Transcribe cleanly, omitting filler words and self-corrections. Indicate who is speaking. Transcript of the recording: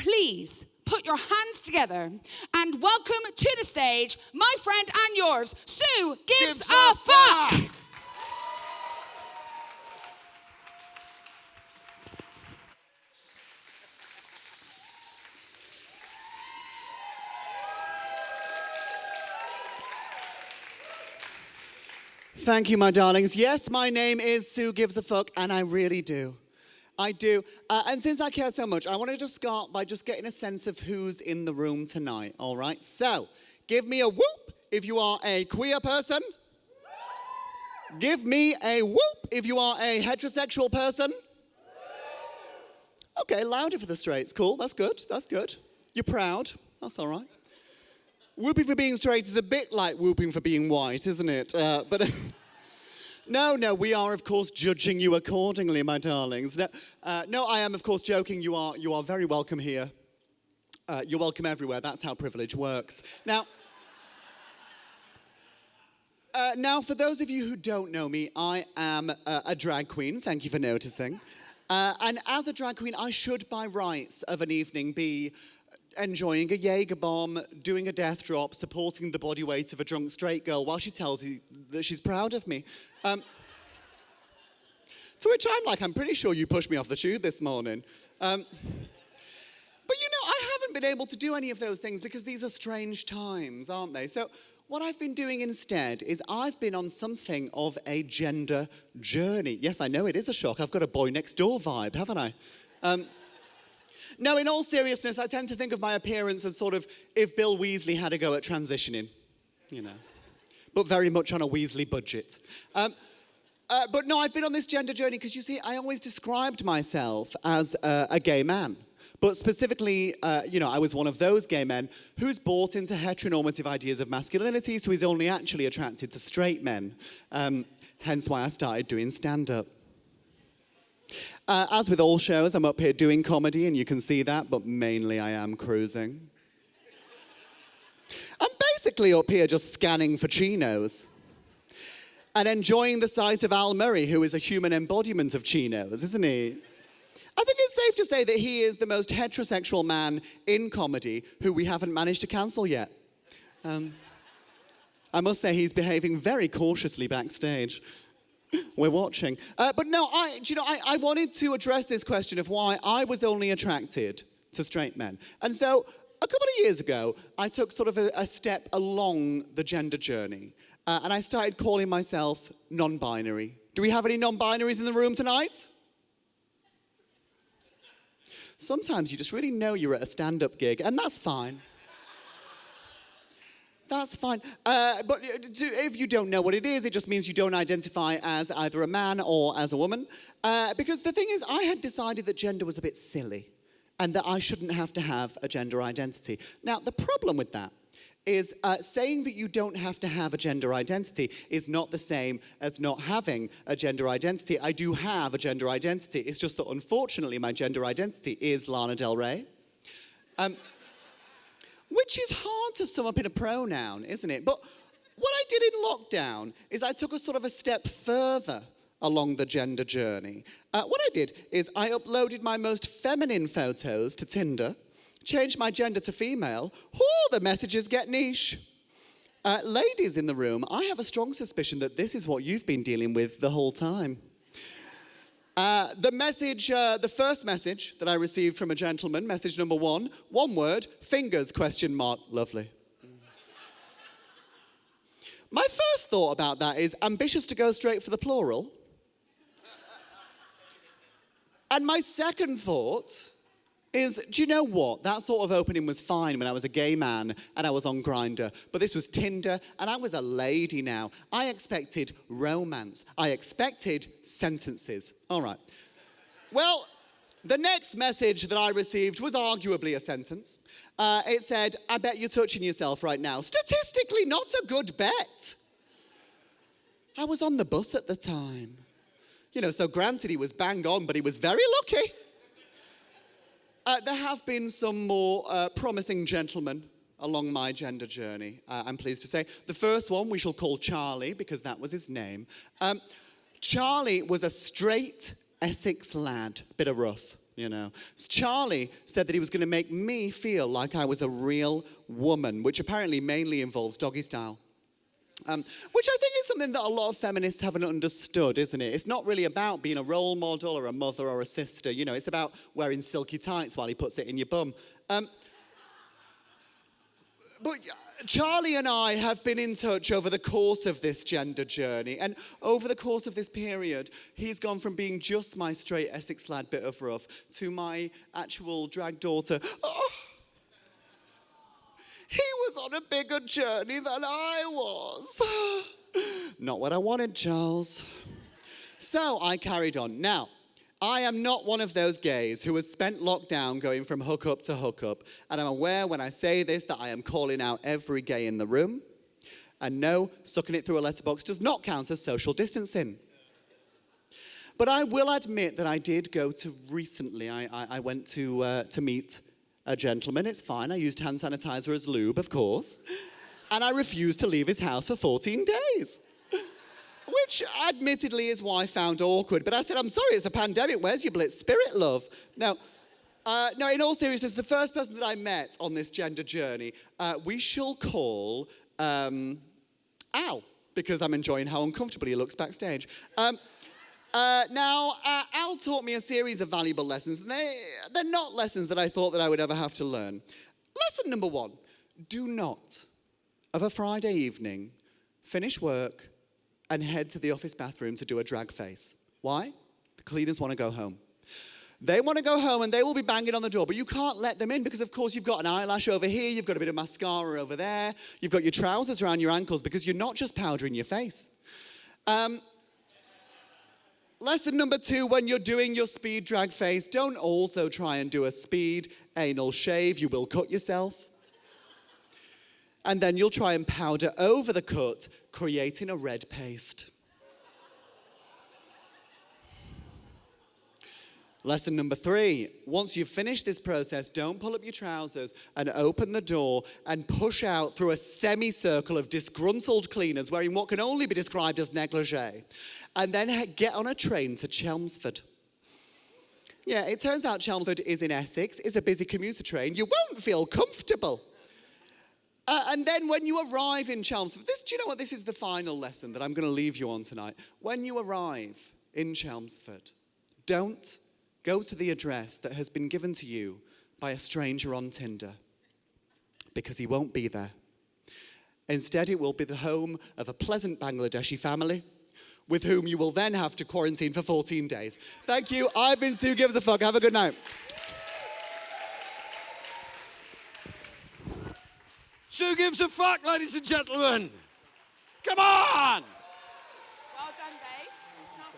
Speaker 1: please put your hands together and welcome to the stage my friend and yours, Sue Gives a Fuck.
Speaker 2: Thank you, my darlings. Yes, my name is Sue Gives a Fuck, and I really do. I do. And since I care so much, I want to just start by just getting a sense of who's in the room tonight, all right? So, give me a whoop if you are a queer person. Give me a whoop if you are a heterosexual person. Okay, louder for the straights. Cool, that's good, that's good. You're proud, that's all right. Whooping for being straight is a bit like whooping for being white, isn't it? But no, we are, of course, judging you accordingly, my darlings. No, I am, of course, joking. You are very welcome here. You're welcome everywhere. That's how privilege works. Now, for those of you who don't know me, I am a drag queen. Thank you for noticing. And as a drag queen, I should, by rights of an evening, be enjoying a Jaeger bomb, doing a death drop, supporting the body weight of a drunk straight girl while she tells you that she's proud of me. To which I'm like, I'm pretty sure you pushed me off the tube this morning. But you know, I haven't been able to do any of those things because these are strange times, aren't they? So what I've been doing instead is I've been on something of a gender journey. Yes, I know it is a shock. I've got a boy next door vibe, haven't I? No, in all seriousness, I tend to think of my appearance as sort of if Bill Weasley had a go at transitioning, you know, but very much on a Weasley budget. But no, I've been on this gender journey because, you see, I always described myself as a gay man. But specifically, you know, I was one of those gay men who's bought into heteronormative ideas of masculinity, so he's only actually attracted to straight men. Hence why I started doing stand-up. As with all shows, I'm up here doing comedy, and you can see that, but mainly I am cruising. I'm basically up here just scanning for chinos and enjoying the sight of Al Murray, who is a human embodiment of chinos, isn't he? I think it's safe to say that he is the most heterosexual man in comedy who we haven't managed to cancel yet. I must say he's behaving very cautiously backstage. We're watching. But no, I wanted to address this question of why I was only attracted to straight men. And so a couple of years ago, I took sort of a step along the gender journey. And I started calling myself non-binary. Do we have any non-binaries in the room tonight? Sometimes you just really know you're at a stand-up gig, and that's fine. That's fine. But if you don't know what it is, it just means you don't identify as either a man or as a woman. Because the thing is, I had decided that gender was a bit silly and that I shouldn't have to have a gender identity. Now, the problem with that is saying that you don't have to have a gender identity is not the same as not having a gender identity. I do have a gender identity. It's just that, unfortunately, my gender identity is Lana Del Rey. Which is hard to sum up in a pronoun, isn't it? But what I did in lockdown is I took a sort of a step further along the gender journey. What I did is I uploaded my most feminine photos to Tinder, changed my gender to female. Oh, the messages get niche. Ladies in the room, I have a strong suspicion that this is what you've been dealing with the whole time. The first message that I received from a gentleman, message number one word, fingers, ? Lovely. My first thought about that is ambitious to go straight for the plural. And my second thought is, do you know what? That sort of opening was fine when I was a gay man and I was on Grindr, but this was Tinder and I was a lady now. I expected romance. I expected sentences. All right. Well, the next message that I received was arguably a sentence. It said, I bet you're touching yourself right now. Statistically, not a good bet. I was on the bus at the time. You know, so granted he was bang on, but he was very lucky. There have been some more promising gentlemen along my gender journey, I'm pleased to say. The first one we shall call Charlie, because that was his name. Charlie was a straight Essex lad, bit of rough, you know. Charlie said that he was going to make me feel like I was a real woman, which apparently mainly involves doggy style. Which I think is something that a lot of feminists haven't understood, isn't it? It's not really about being a role model or a mother or a sister, you know, it's about wearing silky tights while he puts it in your bum. But Charlie and I have been in touch over the course of this gender journey, and over the course of this period, he's gone from being just my straight Essex lad bit of rough to my actual drag daughter. Oh, he was on a bigger journey than I was. Not what I wanted, Charles. So I carried on. Now, I am not one of those gays who has spent lockdown going from hookup to hookup, and I'm aware when I say this that I am calling out every gay in the room. And no, sucking it through a letterbox does not count as social distancing. But I will admit that I did go to recently. I went to meet a gentleman. It's fine. I used hand sanitizer as lube, of course. And I refused to leave his house for 14 days. Which, admittedly, is what I found awkward. But I said, I'm sorry, it's a pandemic. Where's your Blitz spirit, love? No, in all seriousness, the first person that I met on this gender journey, we shall call Al, because I'm enjoying how uncomfortable he looks backstage. Now, Al taught me a series of valuable lessons. And they're not lessons that I thought that I would ever have to learn. Lesson number 1, do not, of a Friday evening, finish work and head to the office bathroom to do a drag face. Why? The cleaners want to go home. They want to go home and they will be banging on the door, but you can't let them in because, of course, you've got an eyelash over here, you've got a bit of mascara over there, you've got your trousers around your ankles because you're not just powdering your face. Lesson number 2, when you're doing your speed drag face, don't also try and do a speed anal shave. You will cut yourself. And then you'll try and powder over the cut, creating a red paste. Lesson number 3, once you've finished this process, don't pull up your trousers and open the door and push out through a semicircle of disgruntled cleaners wearing what can only be described as negligee. And then get on a train to Chelmsford. Yeah, it turns out Chelmsford is in Essex, is a busy commuter train. You won't feel comfortable. And then when you arrive in Chelmsford, do you know what? This is the final lesson that I'm going to leave you on tonight. When you arrive in Chelmsford, don't go to the address that has been given to you by a stranger on Tinder, because he won't be there. Instead, it will be the home of a pleasant Bangladeshi family with whom you will then have to quarantine for 14 days. Thank you. I've been Sue Gives a Fuck. Have a good night.
Speaker 3: Sue Gives a Fuck, ladies and gentlemen. Come on!